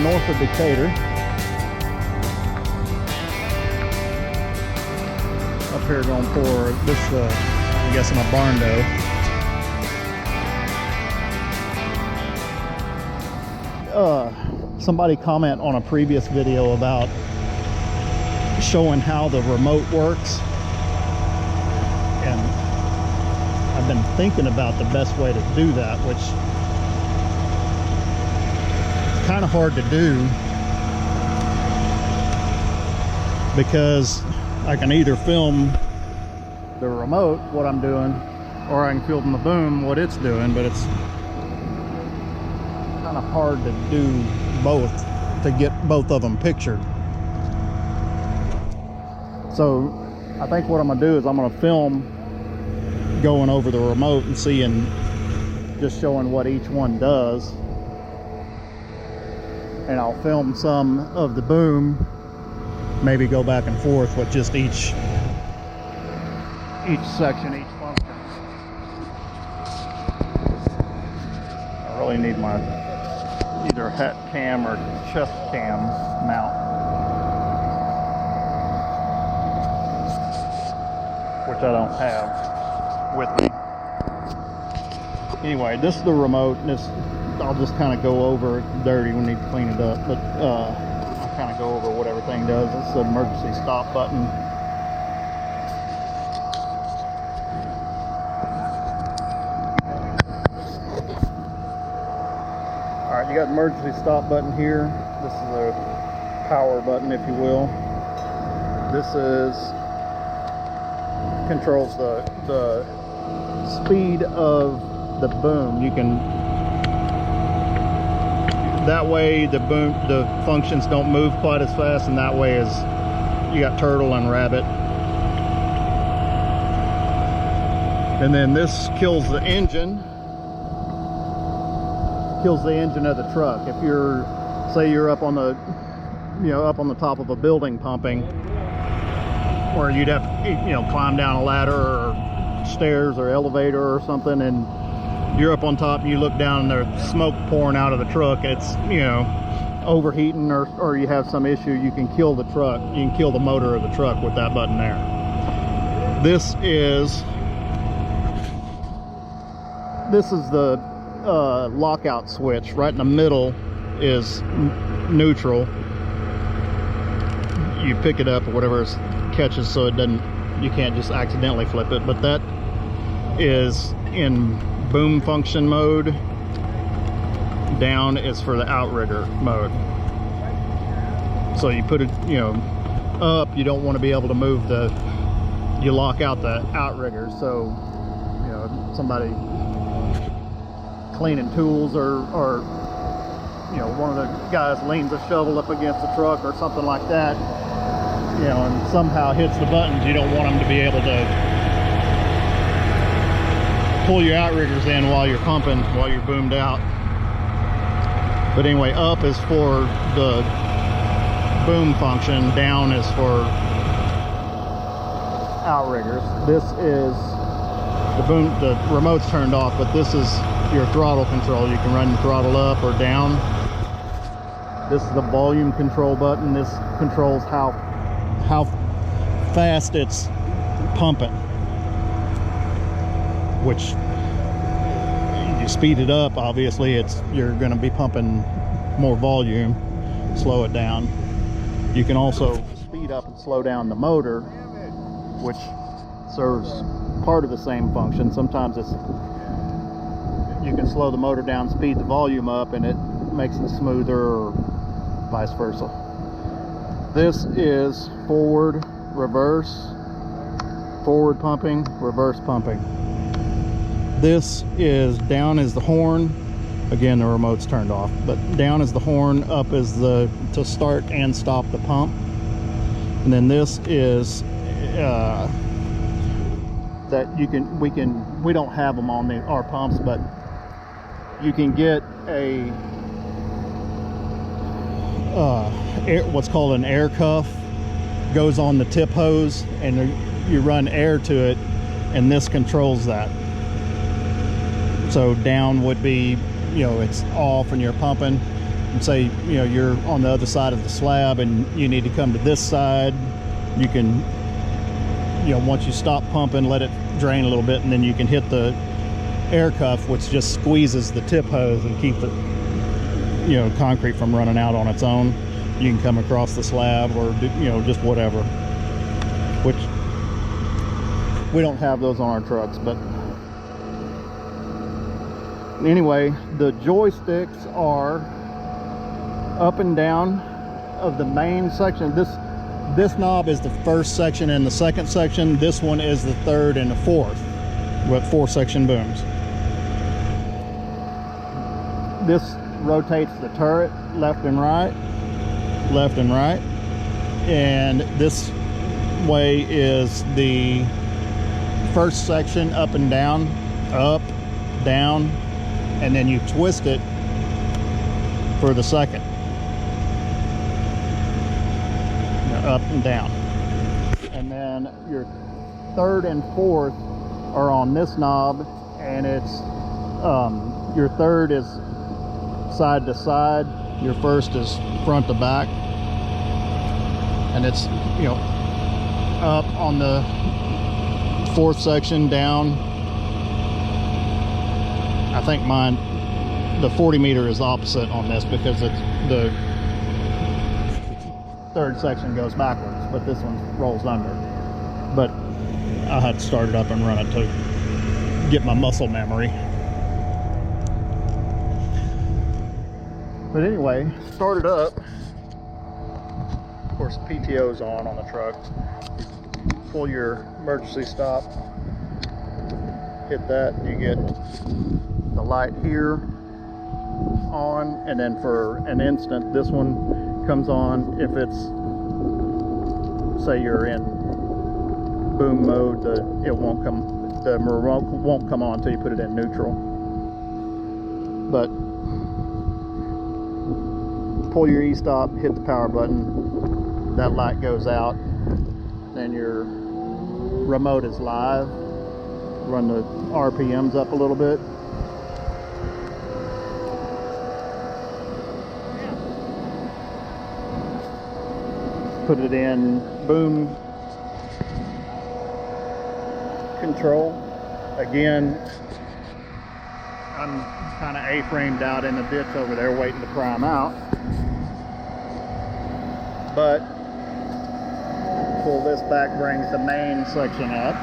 north of Decatur. Up here going for this, I'm guessing a barn doe. Somebody comment on a previous video about showing how the remote works, and I've been thinking about the best way to do that, which is kind of hard to do because I can either film the remote what I'm doing, or I can film the boom what it's doing, but it's kind of hard to do both, to get both of them pictured. So I think what I'm gonna do is I'm gonna film going over the remote and seeing, just showing what each one does, and I'll film some of the boom, maybe go back and forth with just each section, each function. I really need my either hat cam or chest cam mount, which I don't have with me. Anyway, this is the remote, and this, I'll just kind of go over it. It's dirty, we need to clean it up, but I'll kind of go over what everything does. This is the emergency stop button. Alright, you got the emergency stop button here. This is a power button, if you will. This controls the speed of the boom. You can, that way the functions don't move quite as fast, and that way is you got turtle and rabbit. And then this kills the engine of the truck. If you're, say you're up on the, up on the top of a building pumping, where you'd have to, climb down a ladder or stairs or elevator or something, and you're up on top and you look down and there's smoke pouring out of the truck, it's, overheating, or you have some issue, you can kill the truck, you can kill the motor of the truck with that button there. This is the lockout switch. Right in the middle is neutral. You pick it up or whatever it catches, so it doesn't, you can't just accidentally flip it. But that is in boom function mode. Down is for the outrigger mode. So you put it, up, you don't want to be able to move you lock out the outrigger. So, somebody cleaning tools or one of the guys leans a shovel up against the truck or something like that, and somehow hits the buttons, you don't want them to be able to pull your outriggers in while you're pumping, while you're boomed out. But anyway, up is for the boom function, down is for outriggers. This is the boom, the remote's turned off, but this is your throttle control. You can run the throttle up or down. This is the volume control button. This controls how fast it's pumping, which you speed it up, obviously you're going to be pumping more volume. Slow it down. You can also speed up and slow down the motor, which serves part of the same function. Sometimes you can slow the motor down, speed the volume up, and it makes it smoother, or vice versa. This is forward, reverse, forward pumping, reverse pumping. This is down is the horn. Again, the remote's turned off, but down is the horn, up is to start and stop the pump. And then this is that we don't have them on our pumps, but you can get a what's called an air cuff, goes on the tip hose, and you run air to it, and this controls that. So down would be, it's off and you're pumping. say, you know, you're on the other side of the slab and you need to come to this side, you can, you know, once you stop pumping, let it drain a little bit, and then you can hit the air cuff, which just squeezes the tip hose and keep the, you know, concrete from running out on its own. You can come across the slab or do, you know, just whatever, which we don't have those on our trucks. But anyway, the joysticks are up and down of the main section. This knob is the first section and the second section. This one is the third and the fourth, with 4-section booms. This rotates the turret left and right, and this way is the first section up and down, up, down, and then you twist it for the second, up and down. And then your third and fourth are on this knob, and it's your third is side to side, your first is front to back, and it's, you know, up on the fourth section, down. I think mine, the 40 meter is opposite on this because it's the third section goes backwards, but this one rolls under. But I had to start it up and run it to get my muscle memory. But anyway, start it up. Of course, PTO's on the truck. You pull your emergency stop, hit that, you get the light here on, and then for an instant this one comes on. If it's, say you're in boom mode, the remote won't come on until you put it in neutral. But pull your e-stop, hit the power button, that light goes out, then your remote is live. Run the RPMs up a little bit. Put it in boom control. Again, I'm kind of A-framed out in the ditch over there waiting to prime out. But pull this back, brings the main section up.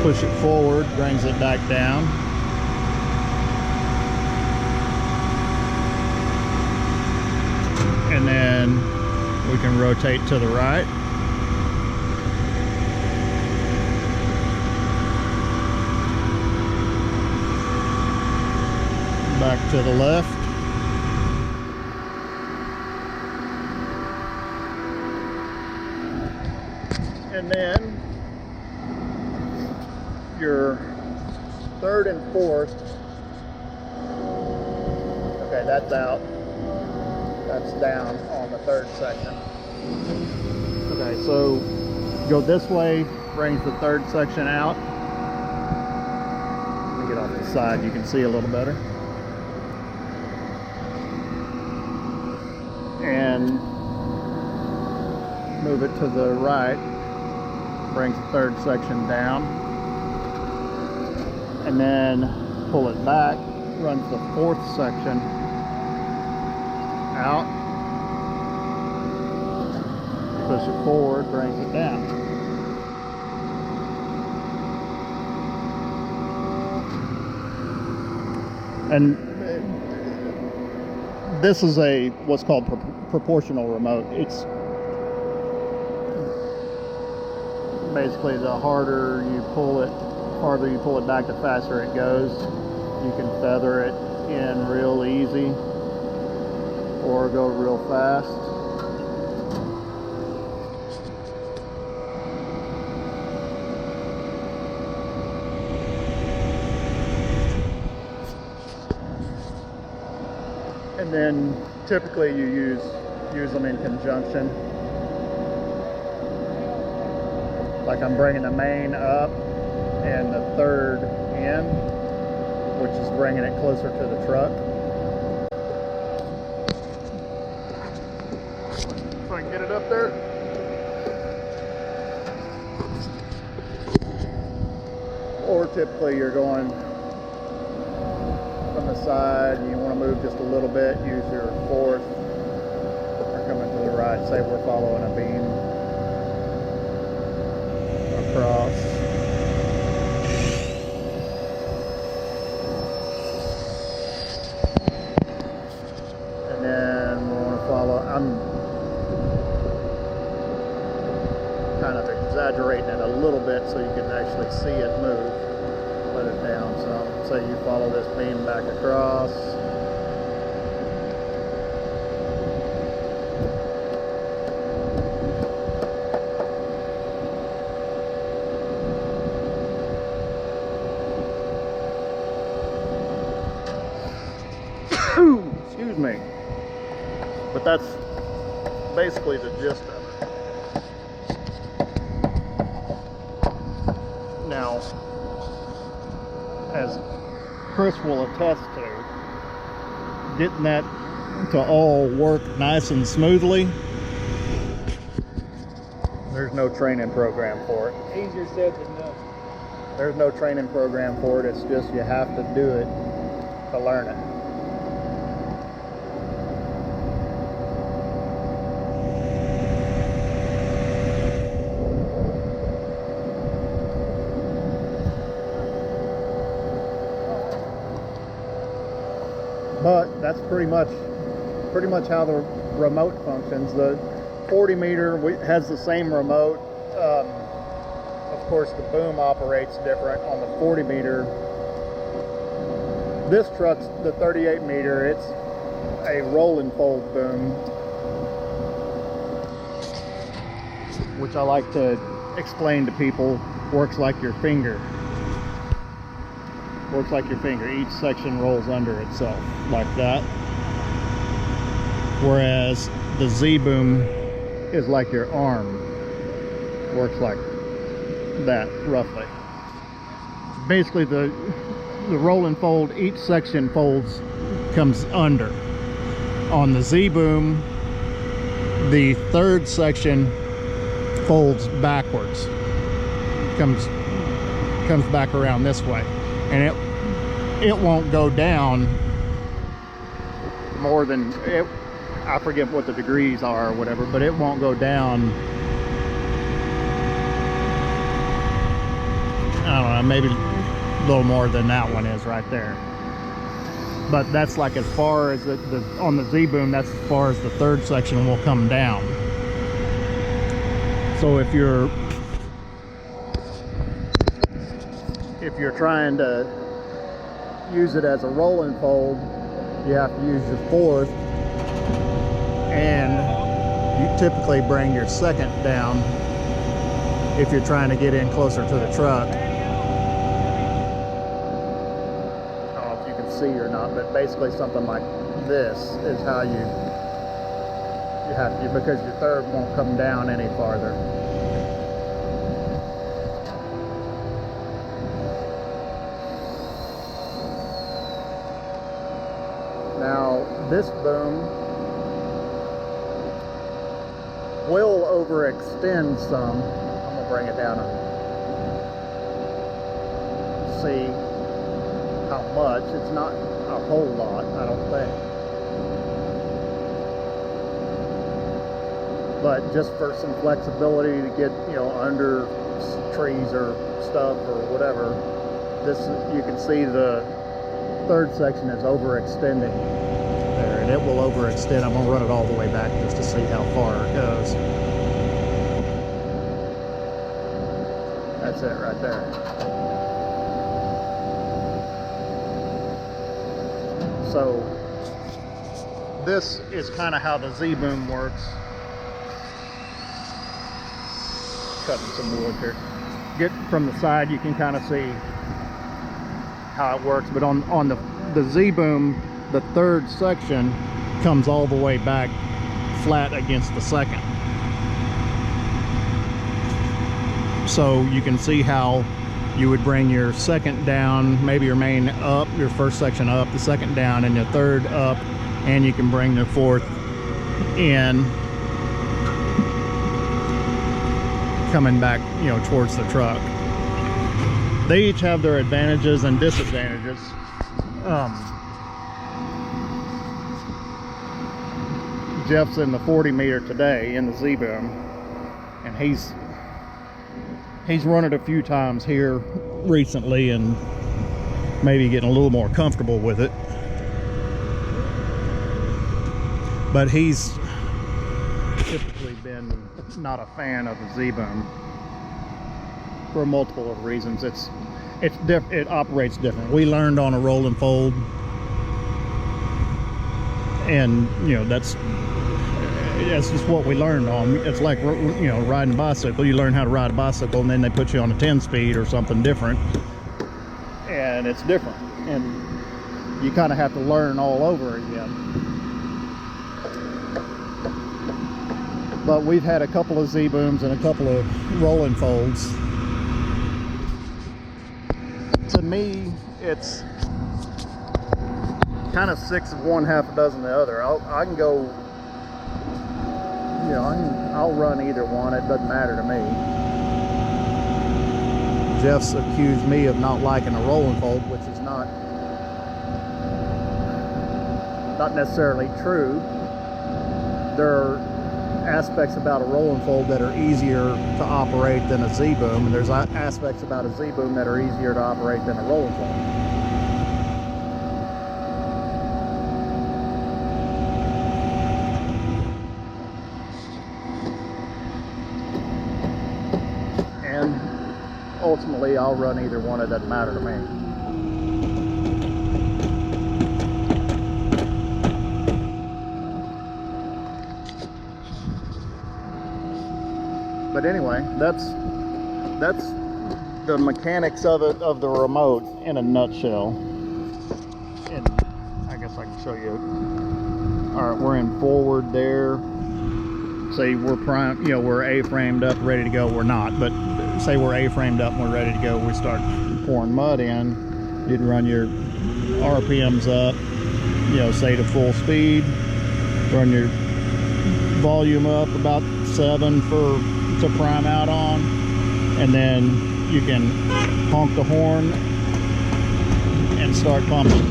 Push it forward, brings it back down. And then we can rotate to the right. Back to the left. And then your third and fourth, okay, that's out, that's down on the third section. Okay, so go this way, brings the third section out. Let me get off the side, you can see a little better. And move it to the right, brings the third section down. And then pull it back, runs the fourth section out, push it forward, brings it down. And this is a what's called proportional remote. It's basically the harder you pull it back, the faster it goes. You can feather it in real easy or go real fast. And then typically you use them in conjunction. Like I'm bringing the main up, and the third end, which is bringing it closer to the truck. If I can get it up there. Or typically you're going from the side, and you want to move just a little bit, use your fourth, or coming to the right, say we're following a beam across. And then we want to follow, I'm kind of exaggerating it a little bit so you can actually see it move. Let it down some. So you follow this beam back across. Excuse me. But that's basically the gist of it. Now, as Chris will attest to, getting that to all work nice and smoothly, there's no training program for it. Easier said than done. There's no training program for it. It's just you have to do it to learn it. But that's pretty much how the remote functions. The 40 meter has the same remote. Of course, the boom operates different on the 40 meter. This truck's the 38 meter. It's a roll and fold boom, which I like to explain to people. Works like your finger. Works like your finger. Each section rolls under itself like that. Whereas the Z-boom is like your arm. Works like that, roughly. Basically, the roll and fold, each section comes under. On the Z-boom, the third section folds backwards. Comes back around this way. And it won't go down more than I forget what the degrees are or whatever, but it won't go down, I don't know, maybe a little more than that one is right there. But that's like as far as on the Z-boom, that's as far as the third section will come down. So if you're trying to use it as a roll and fold, you have to use your fourth, and you typically bring your second down if you're trying to get in closer to the truck. I don't know if you can see or not, but basically something like this is how you have to, because your third won't come down any farther. Now, this boom will overextend some. I'm going to bring it down and see how much. It's not a whole lot, I don't think. But just for some flexibility to get, under trees or stuff or whatever, this, you can see the third section is overextending there, and it will overextend. I'm going to run it all the way back just to see how far it goes. That's it right there. So this is kind of how the Z-boom works. Cutting some wood here. Get from the side, you can kind of see how it works, but on the Z-boom, the third section comes all the way back flat against the second. So you can see how you would bring your second down, maybe your main up, your first section up, the second down, and your third up, and you can bring the fourth in, coming back, you know, towards the truck. They each have their advantages and disadvantages. Jeff's in the 40 meter today in the Z-boom, and he's run it a few times here recently and maybe getting a little more comfortable with it. But he's typically been not a fan of the Z-boom for multiple of reasons. It operates different. We learned on a roll and fold, and you know, that's just what we learned on. It's like, you know, riding a bicycle. You learn how to ride a bicycle, and then they put you on a 10-speed or something different, and it's different, and you kind of have to learn all over again. But we've had a couple of Z-booms and a couple of rolling folds. To me, it's kind of 6 of one, half a dozen of the other. I can go, you know, I'll run either one. It doesn't matter to me. Jeff's accused me of not liking a rolling fold, which is not necessarily true. There are aspects about a rolling fold that are easier to operate than a Z-boom, and there's aspects about a Z-boom that are easier to operate than a rolling fold. And ultimately, I'll run either one. It doesn't matter to me. But anyway, that's the mechanics of it, of the remote, in a nutshell. And I guess I can show you. All right, we're in forward there. Say we're prime, you know, we're A-framed up, ready to go. We're not, but say we're A-framed up and we're ready to go. We start pouring mud in. You'd run your RPMs up, you know, say to full speed. Run your volume up about 7 to prime out on, and then you can honk the horn and start pumping.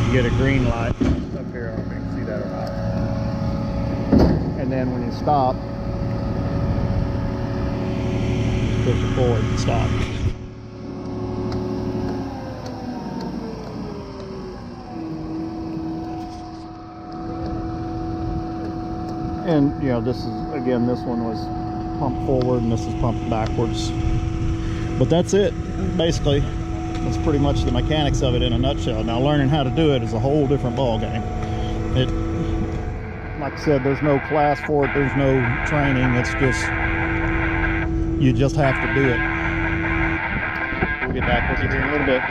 You get a green light up here. I don't know if you can see that or not. And then when you stop, push it forward and stop. And you know, this is, again, this one was pumped forward and this is pumped backwards. But that's it, basically. That's pretty much the mechanics of it in a nutshell. Now, learning how to do it is a whole different ball game. It, like I said, there's no class for it, there's no training. It's just, you just have to do it. We'll get back with you here in a little bit.